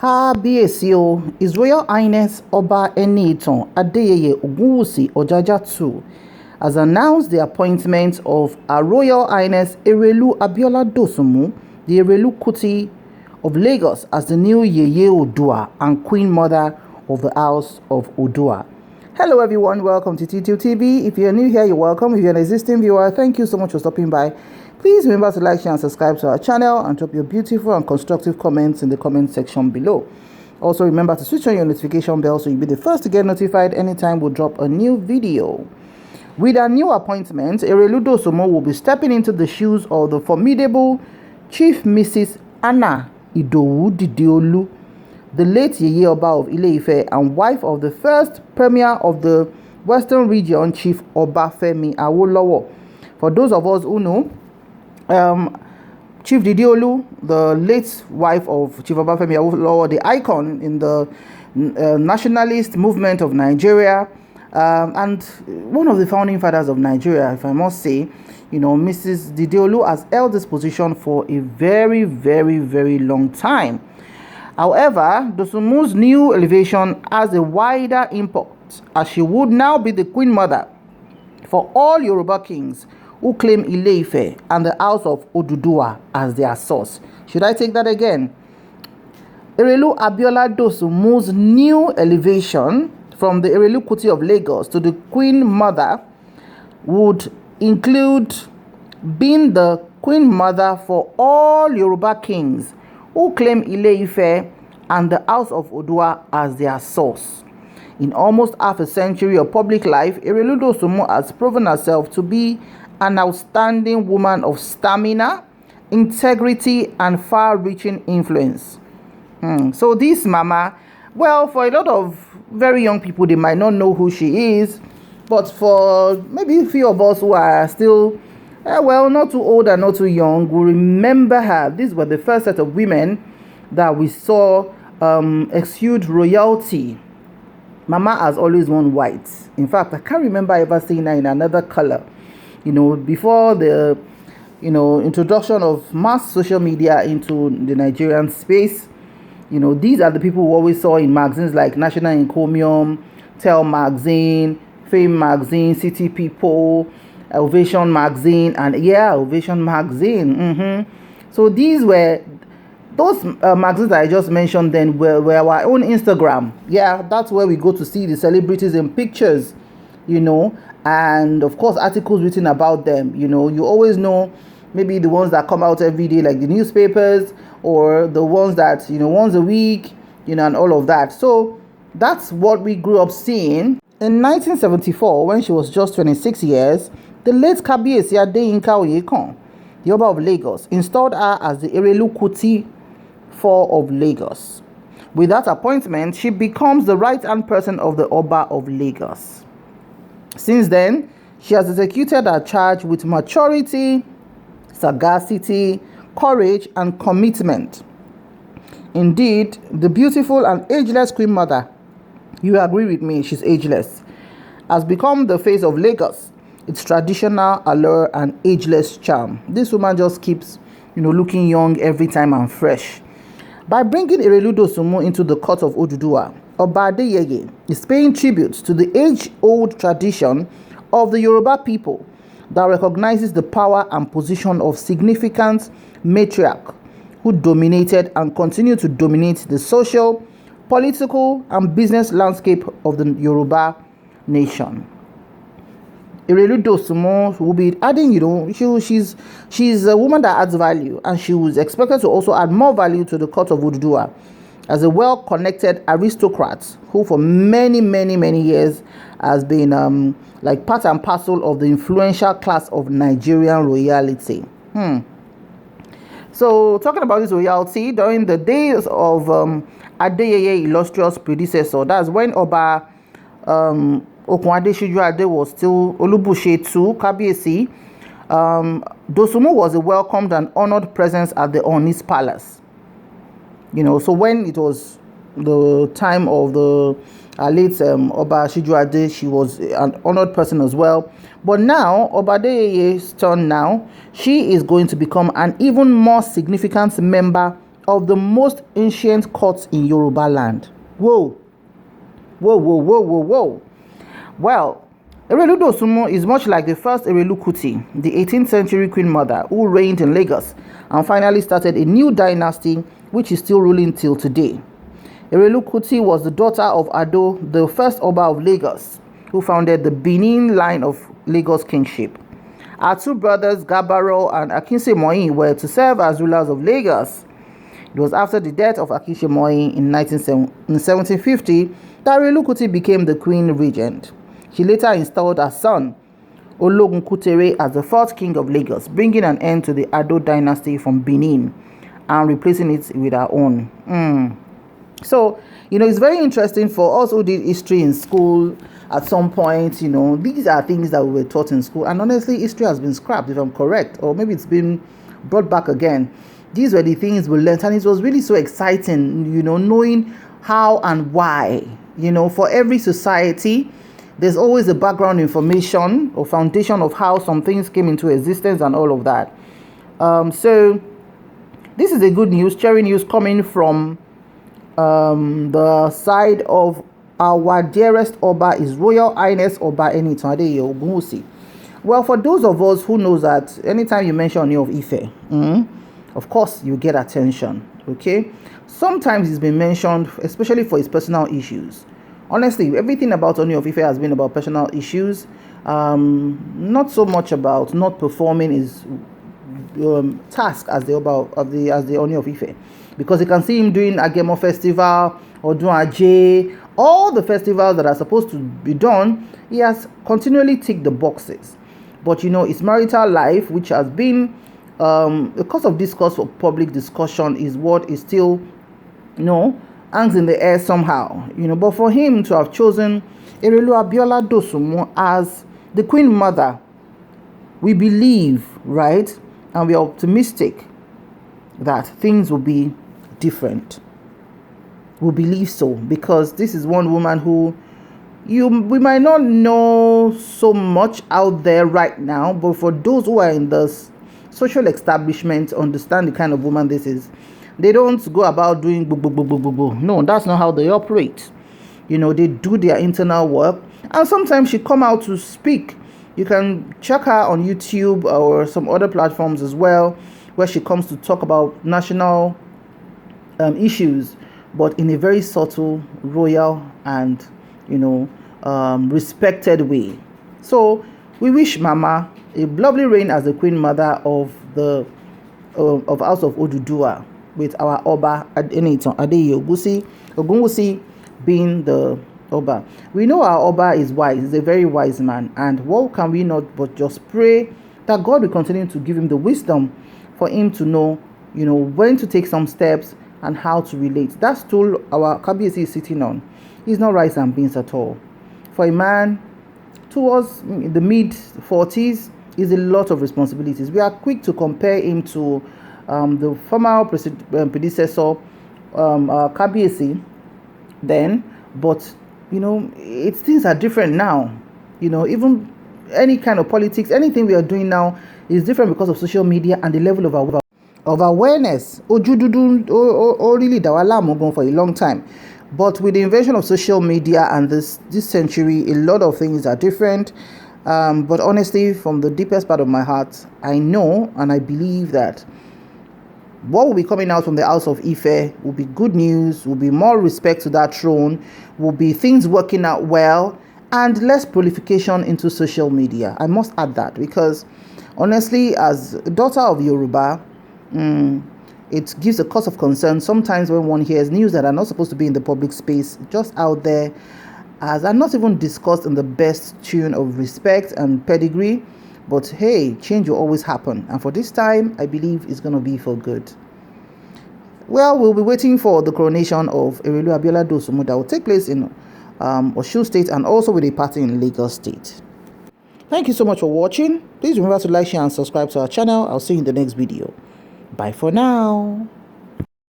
Kábíyèsí o, His Royal Highness Oba Enitan Adeyeye Ogunwusi Ojaja II has announced the appointment of Her Royal Highness Erelu Abiola Dosunmu, the Erelu Kuti of Lagos, as the new Yeye Oduduwa and Queen Mother of the House of Oduduwa. Hello everyone, welcome to TTU TV. If you're new here, you're welcome. If you're an existing viewer, thank you so much for stopping by. Please remember to like, share and subscribe to our channel and drop your beautiful and constructive comments in the comment section below. Also remember to switch on your notification bell so you'll be the first to get notified anytime we drop a new video. With our new appointment, Erelu Dosunmu will be stepping into the shoes of the formidable Chief Mrs. Anna Idowu Didiolu, the late Yeye Oba of Ile-Ife and wife of the first Premier of the Western Region, Chief Obafemi Awolowo. For those of us who know, Chief Didiolu, the late wife of Chief Obafemi Awolowo, the icon in the nationalist movement of Nigeria, and one of the founding fathers of Nigeria, if I must say, Mrs. Didiolu has held this position for a very, very, very long time. However, Dosunmu's new elevation has a wider import, as she would now be the Queen Mother for all Yoruba kings who claim Ile-Ife and the House of Oduduwa as their source. Should I take that again? Erelu Abiola Dosunmu's new elevation from the Erelu Kuti of Lagos to the Queen Mother would include being the Queen Mother for all Yoruba kings who claim Ile-Ife and the House of Oduduwa as their source. In almost half a century of public life, Erelu Dosunmu has proven herself to be an outstanding woman of stamina, integrity, and far-reaching influence. So this mama, well, for a lot of very young people, they might not know who she is, but for maybe a few of us who are still, not too old and not too young, will remember her. These were the first set of women that we saw exude royalty. Mama has always worn white. In fact, I can't remember ever seeing her in another color. Before the, introduction of mass social media into the Nigerian space, these are the people who always saw in magazines like National Encomium, Tell Magazine, Fame Magazine, City People, Ovation Magazine, and Ovation Magazine. So these were those magazines that I just mentioned. Then were our own Instagram. That's where we go to see the celebrities in pictures, and of course articles written about them. You always know maybe the ones that come out every day, like the newspapers, or the ones that once a week, and all of that. So that's what we grew up seeing. In 1974, when she was just 26 years, the late Kábíyèsí Adeyinka Oyekan, the Oba of Lagos, installed her as the Erelu Kuti IV of Lagos. With that appointment, she becomes the right-hand person of the Oba of Lagos. Since then, she has executed her charge with maturity, sagacity, courage, and commitment. Indeed, the beautiful and ageless Queen Mother, you agree with me, she's ageless, has become the face of Lagos, its traditional allure and ageless charm. This woman just keeps, looking young every time and fresh. By bringing Erelu Dosunmu into the court of Oduduwa, Oba Adeyeye is paying tribute to the age-old tradition of the Yoruba people that recognizes the power and position of significant matriarch who dominated and continue to dominate the social, political, and business landscape of the Yoruba nation. Erelu Dosunmu will be adding, she's a woman that adds value, and she was expected to also add more value to the court of Oduduwa as a well-connected aristocrat who for many, many, many years has been like part and parcel of the influential class of Nigerian royalty. So talking about this royalty, during the days of Adeyeye illustrious predecessor, that's when Oba Okunade Shijuade was still Olubushe II, Kábíyèsí, Dosunmu was a welcomed and honored presence at the Ooni's palace. So when it was the time of the late Oba Shijuade, she was an honored person as well. But now, Oba Adeyeye's turn now, she is going to become an even more significant member of the most ancient courts in Yoruba land. Whoa, whoa, whoa, whoa, whoa, whoa. Well, Erelu Dosunmu is much like the first Erelu Kuti, the 18th century queen mother who reigned in Lagos and finally started a new dynasty which is still ruling till today. Erelu Kuti was the daughter of Ado, the first Oba of Lagos, who founded the Benin line of Lagos kingship. Her two brothers, Gabaro and Akinsemoyin, were to serve as rulers of Lagos. It was after the death of Akinsemoyin in 1750 that Erelu Kuti became the queen regent. She later installed her son, Ologun Kutere, as the fourth king of Lagos, bringing an end to the Ado dynasty from Benin and replacing it with her own. So, it's very interesting for us who did history in school at some point. These are things that we were taught in school. And honestly, history has been scrapped, if I'm correct. Or maybe it's been brought back again. These were the things we learned. And it was really so exciting, knowing how and why. For every society, there's always a background information or foundation of how some things came into existence and all of that. So, this is a good news, cherry news coming from the side of our dearest Oba, is Royal Highness Oba Enitan Adeyeye Ogunwusi. Well, for those of us who know that anytime you mention Ooni of Ife, of course you get attention, okay? Sometimes he's been mentioned, especially for his personal issues. Honestly, everything about Ooni of Ife has been about personal issues, not so much about not performing his task as the Oba as the Ooni of Ife. Because you can see him doing Agemo Festival, Oduduwa, all the festivals that are supposed to be done, he has continually ticked the boxes. But his marital life, which has been a cause of discourse for public discussion, is what is still, hangs in the air somehow. But for him to have chosen Erelu Abiola Dosunmu as the Queen Mother, we believe, right, and we are optimistic that things will be different. We believe so, because this is one woman who we might not know so much out there right now, but for those who are in the social establishment, understand the kind of woman this is. They don't go about doing boo, boo, boo, boo, boo, boo. No, that's not how they operate. They do their internal work, and sometimes she come out to speak. You can check her on YouTube or some other platforms as well, where she comes to talk about national issues, but in a very subtle, royal, and respected way. So we wish Mama a lovely reign as the Queen Mother of the House of Oduduwa, with our Oba Enitan Adeyeye Ogunwusi being the Oba. We know our Oba is wise; he's a very wise man, and what can we not but just pray that God will continue to give him the wisdom for him to know, when to take some steps and how to relate. That stool our Kabiyesi is sitting on is not rice and beans at all. For a man towards the mid-40s is a lot of responsibilities. We are quick to compare him to the former predecessor, Kabiyesi, then, but things are different now. Even any kind of politics, anything we are doing now is different because of social media and the level of awareness. Ojududu really dawala for a long time, but with the invention of social media and this century, a lot of things are different. But honestly, from the deepest part of my heart, I know and I believe that what will be coming out from the House of Ife will be good news, will be more respect to that throne, will be things working out well, and less proliferation into social media. I must add that, because honestly, as a daughter of Yoruba, it gives a cause of concern sometimes when one hears news that are not supposed to be in the public space, just out there, as are not even discussed in the best tune of respect and pedigree. But hey, change will always happen, and for this time, I believe it's going to be for good. Well, we'll be waiting for the coronation of Erelu Abiola Dosunmu that will take place in Osun State, and also with a party in Lagos State. Thank you so much for watching. Please remember to like, share, and subscribe to our channel. I'll see you in the next video. Bye for now.